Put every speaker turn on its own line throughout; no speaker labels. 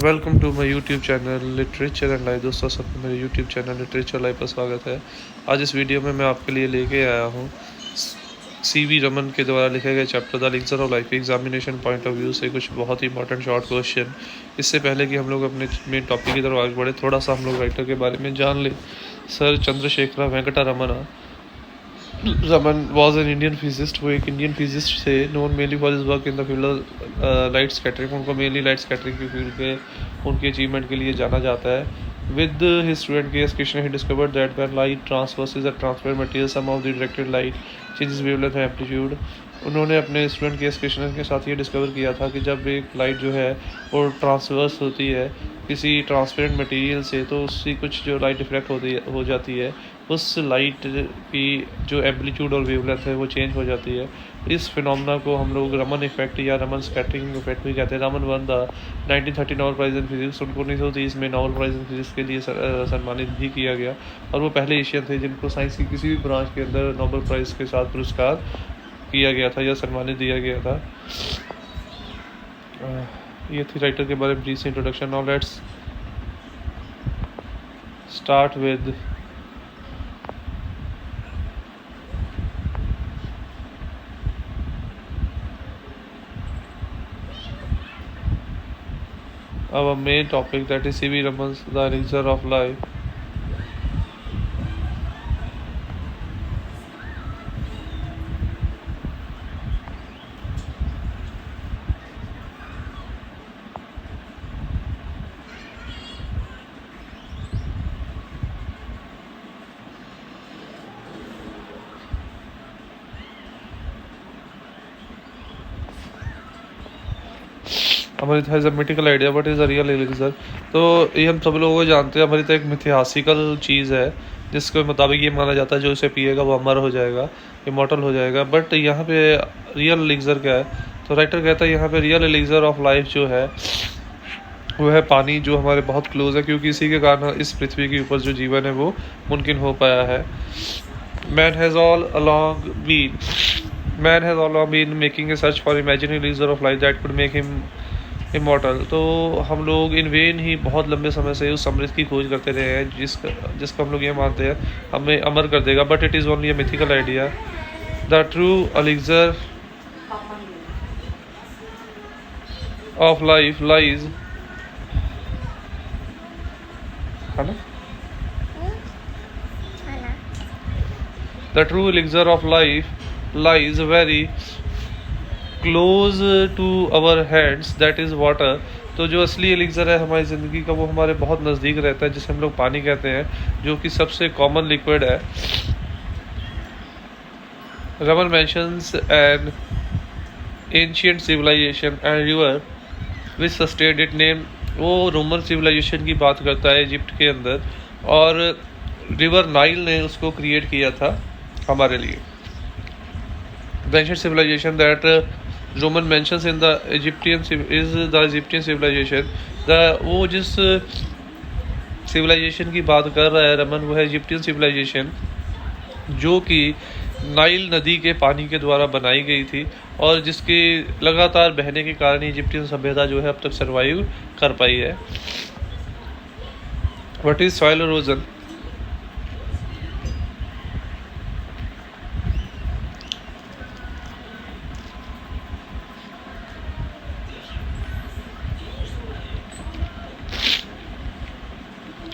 Welcome to my YouTube channel literature and life. दोस्तों, सबको मेरे यूट्यूब चैनल लिटरेचर लाइफ पर स्वागत है। आज इस वीडियो में मैं आपके लिए लेके आया हूँ सीवी रमन के द्वारा लिखे गए chapter the elixir of life examination point of view से कुछ बहुत ही इंपॉर्टेंट शॉर्ट क्वेश्चन। इससे पहले कि हम लोग अपने मेन टॉपिक की तरफ आगे बढ़े, थोड़ा सा हम लोग राइटर के बारे में जान ले। Sir Chandrasekhara Venkata Raman was an Indian physicist। वो एक इंडियन फिजिस्ट थे, known mainly for his work in the field of light scattering. उनको मेनली लाइट स्कैटरिंग की फील्ड के उनके अचीवमेंट के लिए जाना जाता है। With his student K S Krishna he discovered that when light transverses a transparent material some of the directed light changes wavelength and amplitude. उन्होंने अपने स्टूडेंट के एस कृष्णा के साथ ये डिस्कवर किया था कि जब एक लाइट जो है वो ट्रांसवर्स होती है किसी ट्रांसपेरेंट मटेरियल से, तो उससे कुछ जो लाइट रिफ्लेक्ट हो जाती है, उस लाइट की जो एम्पलीट्यूड और वेवलेंथ है वो चेंज हो जाती है। इस फिनोमेना को हम लोग रमन इफेक्ट या रमन स्कैटरिंग इफेक्ट भी कहते हैं। Raman won the 1930 Nobel prize in physics. उनको 1930 में नोबेल प्राइज इन फिजिक्स के लिए सम्मानित भी किया गया, और वो पहले एशियन थे जिनको साइंस की किसी भी ब्रांच के अंदर नोबेल प्राइज़ के साथ पुरस्कार किया गया था या सम्मानित दिया गया था। ये थी राइटर के बारे में brief introduction. Now let's start with our main topic, that is C.V. Raman's The Elixir of Life. Amrit has a mythical idea, but is a real elixir. तो ये हम सब लोगों को जानते हैं, अमृत एक मिथिहासिकल चीज़ है जिसके मुताबिक ये माना जाता है जो इसे पिएगा वो अमर हो जाएगा, इमॉर्टल हो जाएगा। बट यहाँ पे रियल एलिक्सर क्या है? तो राइटर कहता है यहाँ पे रियल एलिक्सर ऑफ लाइफ जो है वो है पानी, जो हमारे बहुत क्लोज है, क्योंकि इसी के कारण इस पृथ्वी के ऊपर जो जीवन है वो मुमकिन हो पाया है। Man has all along been making a search for imaginary elixir of life that could make him immortal. तो हम लोग इन वेन ही बहुत लंबे समय से उस अमृत की खोज करते रहे हैं जिसको हम लोग ये मानते हैं हमें अमर कर देगा। But it is only a mythical idea. The true elixir of life lies, है ना? The true elixir of life lies very close to our hands, that is water. तो जो असली एलिक्सर है हमारी ज़िंदगी का वो हमारे बहुत नज़दीक रहता है, जिसे हम लोग पानी कहते हैं, जो कि सबसे कॉमन लिक्विड है। Raman mentions an ancient civilization and river which sustained it name. वो रोमन सिविलाइजेशन की बात करता है इजिप्ट के अंदर, और रिवर नाइल ने उसको क्रिएट किया था हमारे लिए। The ancient civilization that Roman mentions in the Egyptian is the Egyptian civilization. वो जिस सिविलाइजेशन की बात कर रहा है रमन, वो है इजिप्टियन सिविलाइजेशन, जो कि नाइल नदी के पानी के द्वारा बनाई गई थी, और जिसके लगातार बहने के कारण इजिप्टियन सभ्यता जो है अब तक सर्वाइव कर पाई है। What is soil erosion?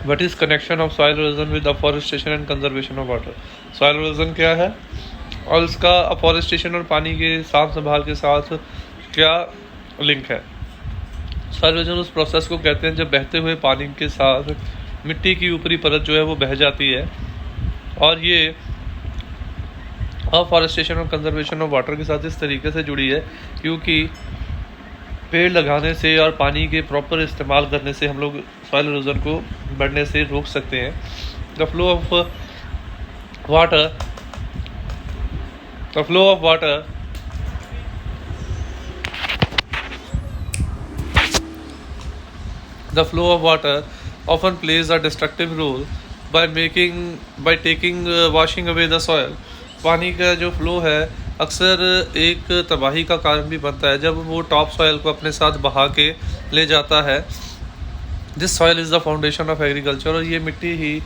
What is connection of soil erosion with afforestation and conservation of water? Soil erosion क्या है और इसका अफॉरेस्टेशन और पानी के साफ संभाल के साथ क्या लिंक है? सॉइल इरोजन उस प्रोसेस को कहते हैं जब बहते हुए पानी के साथ मिट्टी की ऊपरी परत जो है वो बह जाती है, और ये अफॉरेस्टेशन और कंजर्वेशन ऑफ वाटर के साथ इस तरीके से जुड़ी है क्योंकि पेड़ लगाने से और पानी के प्रॉपर इस्तेमाल करने से हम लोग सॉइल इरोजन को बढ़ने से रोक सकते हैं। The flow of water often plays a destructive role by taking washing away the soil। पानी का जो फ्लो है अक्सर एक तबाही का कारण भी बनता है जब वो टॉप सॉइल को अपने साथ बहा के ले जाता है। This soil is the foundation of agriculture, और ये मिट्टी ही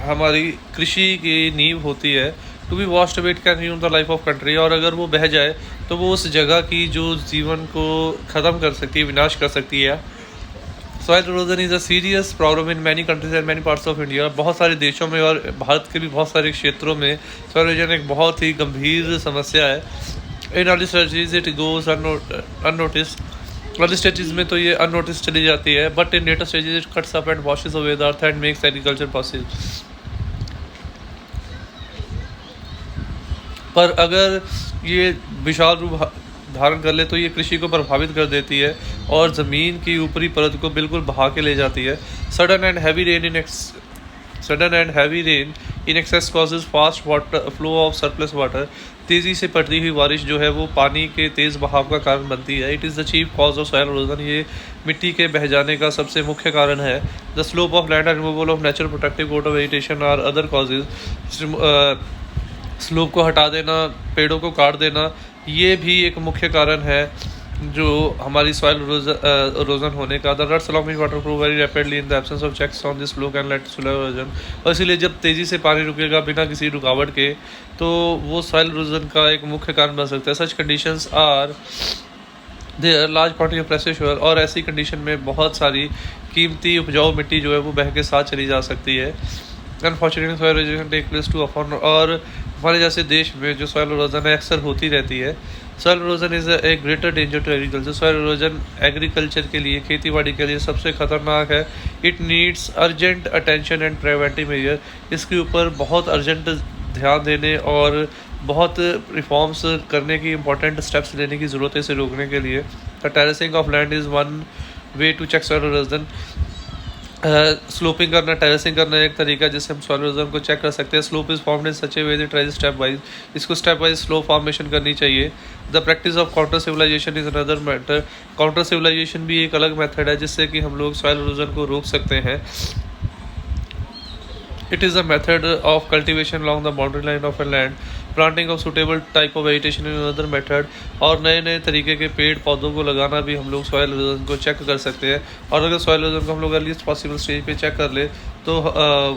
हमारी कृषि की नींव होती है। To be washed away it can ह्यूम द लाइफ ऑफ कंट्री, और अगर वो बह जाए तो वो उस जगह की जो जीवन को ख़त्म कर सकती है, विनाश कर सकती है। Soil erosion is a serious problem in many countries and many parts of India. बहुत सारे देशों में और भारत के भी बहुत सारे क्षेत्रों में सॉइल इरोजन एक बहुत ही गंभीर समस्या है। In early stages it goes unnoticed, early stages में तो ये अननोटिस चली जाती है, but in later stages it cuts up and washes away the earth and makes agriculture possible. पर अगर ये विशाल रूप धारण कर ले तो ये कृषि को प्रभावित कर देती है और ज़मीन की ऊपरी परत को बिल्कुल बहा के ले जाती है। Sudden and heavy rain in excess causes fast water flow of surplus water. तेज़ी से पड़ती हुई बारिश जो है वो पानी के तेज़ बहाव का कारण बनती है। It is the chief cause of soil erosion, ये मिट्टी के बह जाने का सबसे मुख्य कारण है। The slope of land and removal of natural protective coat of vegetation are other causes. Slope को हटा देना, पेड़ों को काट देना, ये भी एक मुख्य कारण है जो हमारी सॉइल इरोजन होने का। The रट्स along which water flow very rapidly in the absence of checks on this flow can lead to soil erosion। और इसीलिए जब तेज़ी से पानी रुकेगा बिना किसी रुकावट के तो वो सॉइल इरोजन का एक मुख्य कारण बन सकता है। Such conditions are there large quantity of pressure, और ऐसी कंडीशन में बहुत सारी कीमती उपजाऊ मिट्टी जो है वो बह के साथ चली जा सकती है। Unfortunately soil erosion take place to upon, और हमारे जैसे देश में जो सॉइल इरोजन है अक्सर होती रहती है। Soil erosion is a greater danger to agriculture. Soil erosion agriculture के लिए, खेती बाड़ी के लिए सबसे खतरनाक है। It needs urgent attention and preventive measure. इसके ऊपर बहुत अर्जेंट ध्यान देने और बहुत रिफॉर्म्स करने की इंपॉर्टेंट स्टेप्स लेने की ज़रूरत है इसे रोकने के लिए। The terracing of land is one way to check soil erosion. Sloping करना, टेरेसिंग करना एक तरीका है जिससे हम सॉइल इरोजन को चेक कर सकते हैं। Slope is formed in such a way that rise step wise, इसको स्टेप वाइज स्लो फॉर्मेशन करनी चाहिए। The practice of counter civilization is another matter. Counter civilization भी एक अलग मेथड है जिससे कि हम लोग सॉइल इरोजन को रोक सकते हैं। It is a method of cultivation along the boundary line of a land. Planting of suitable type of vegetation is another method। और नए नए तरीके के पेड़ पौधों को लगाना भी हम लोग सॉइल इरोजन को चेक कर सकते हैं। और अगर सॉइल इरोजन को हम लोग अर्लीस्ट पॉसिबल स्टेज पे चेक कर ले तो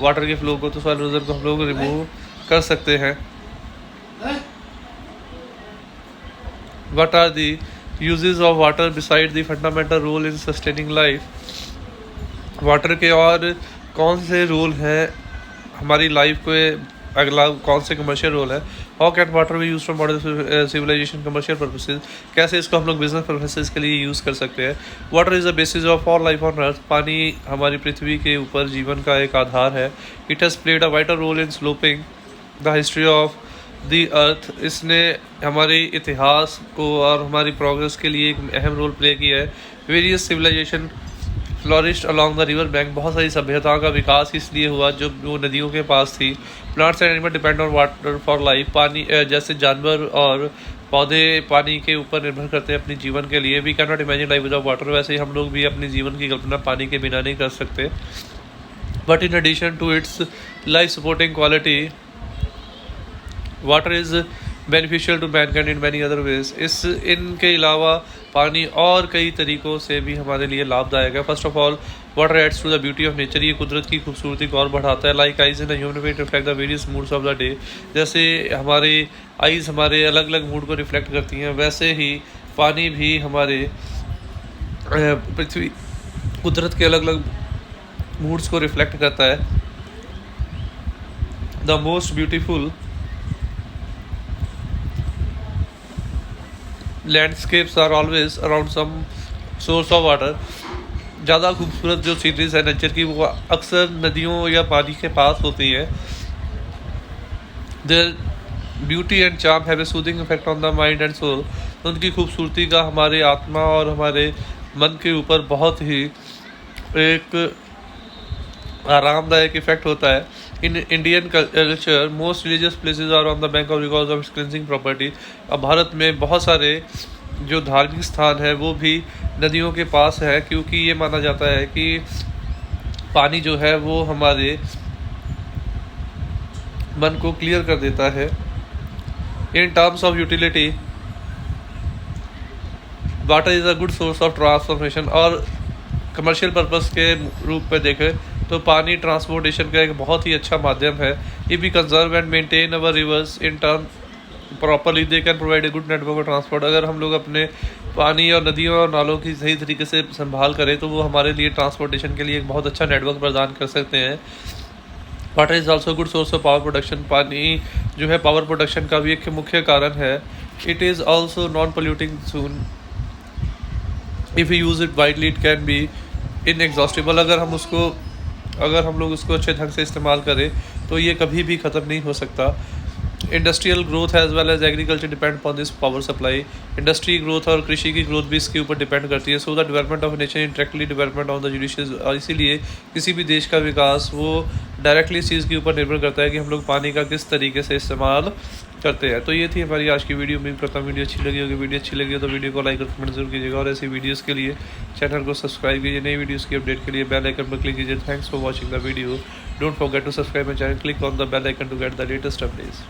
वाटर के फ्लो को, तो सॉइल इरोजन को हम लोग रिमूव कर सकते हैं। What are the uses of water besides the fundamental role in sustaining life? Water के और कौन से रोल हैं हमारी लाइफ के, अगला कौन से कमर्शियल रोल है। How can water be use for modern civilization commercial purposes, कैसे इसको हम लोग बिजनेस पर्पसेज के लिए यूज़ कर सकते हैं। Water is the basis of all life on earth, पानी हमारी पृथ्वी के ऊपर जीवन का एक आधार है। It has played a vital role in sloping the history of the earth, इसने हमारे इतिहास को और हमारी प्रोग्रेस के लिए एक अहम रोल प्ले किया है। Various civilization flourished along the river bank, बहुत सारी सभ्यताओं का विकास इसलिए हुआ जो वो नदियों के पास थी। Plants and animal depend on water for life, पानी जैसे जानवर और पौधे पानी के ऊपर निर्भर करते हैं अपने जीवन के लिए। We can not imagine life without water, वैसे ही हम लोग भी अपने जीवन की कल्पना पानी के बिना नहीं कर सकते। But in addition to its life supporting quality, water is beneficial to mankind in many other ways. इनके अलावा पानी और कई तरीक़ों से भी हमारे लिए लाभदायक है। First of all water adds to the beauty of nature, ये कुदरत की खूबसूरती को और बढ़ाता है। Like eyes in human face reflect the various moods of the day, जैसे हमारे आइज़ हमारे अलग अलग मूड को रिफ्लेक्ट करती हैं, वैसे ही पानी भी हमारे पृथ्वी कुदरत के अलग अलग मूड्स को रिफ्लेक्ट करता है। The most beautiful landscapes are always around some source of water, ज़्यादा खूबसूरत जो सीनरीज है नेचर की वो अक्सर नदियों या पानी के पास होती है। Their beauty and charm have a soothing effect on the mind and soul, तो उनकी खूबसूरती का हमारे आत्मा और हमारे मन के ऊपर बहुत ही एक आरामदायक इफेक्ट होता है। In Indian culture most religious places are on the bank of because of cleansing property. अब भारत में बहुत सारे जो धार्मिक स्थान है वो भी नदियों के पास है, क्योंकि ये माना जाता है कि पानी जो है वो हमारे मन को क्लियर कर देता है। In terms of utility water is a good source of transformation, और कमर्शियल पर्पस के रूप में देखें तो पानी ट्रांसपोर्टेशन का एक बहुत ही अच्छा माध्यम है। If we conserve and maintain our rivers in term properly they can provide a good network of transport. अगर हम लोग अपने पानी और नदियों और नालों की सही तरीके से संभाल करें तो वो हमारे लिए ट्रांसपोर्टेशन के लिए एक बहुत अच्छा नेटवर्क प्रदान कर सकते हैं। Water is also good source of power production. पानी जो है पावर प्रोडक्शन का भी एक मुख्य कारण है। It is also non polluting soon. If you use it widely it can be inexhaustible. अगर हम लोग उसको अच्छे ढंग से इस्तेमाल करें तो ये कभी भी ख़त्म नहीं हो सकता। Industrial growth as well as agriculture depend upon this power supply. Industry growth और कृषि की ग्रोथ भी इसके ऊपर डिपेंड करती है। So the development of nation intricately dependent on the judicious. इसीलिए किसी भी देश का विकास वो डायरेक्टली इस चीज़ के ऊपर निर्भर करता है कि हम लोग पानी का किस तरीके से इस्तेमाल करते हैं। तो ये थी हमारी आज की वीडियो। उम्मीद करता हूँ वीडियो अच्छी लगी होगी। वीडियो अच्छी लगी हो तो वीडियो को लाइक और कमेंट जरूर कीजिएगा और ऐसी वीडियोज़ के लिए चैनल को सब्सक्राइब कीजिए। नई वीडियोज़ की अपडेट के लिए बेल आइकन पर क्लिक कीजिए। Thanks for watching the video. Don't forget to subscribe my channel, click on the bell icon to get the latest updates.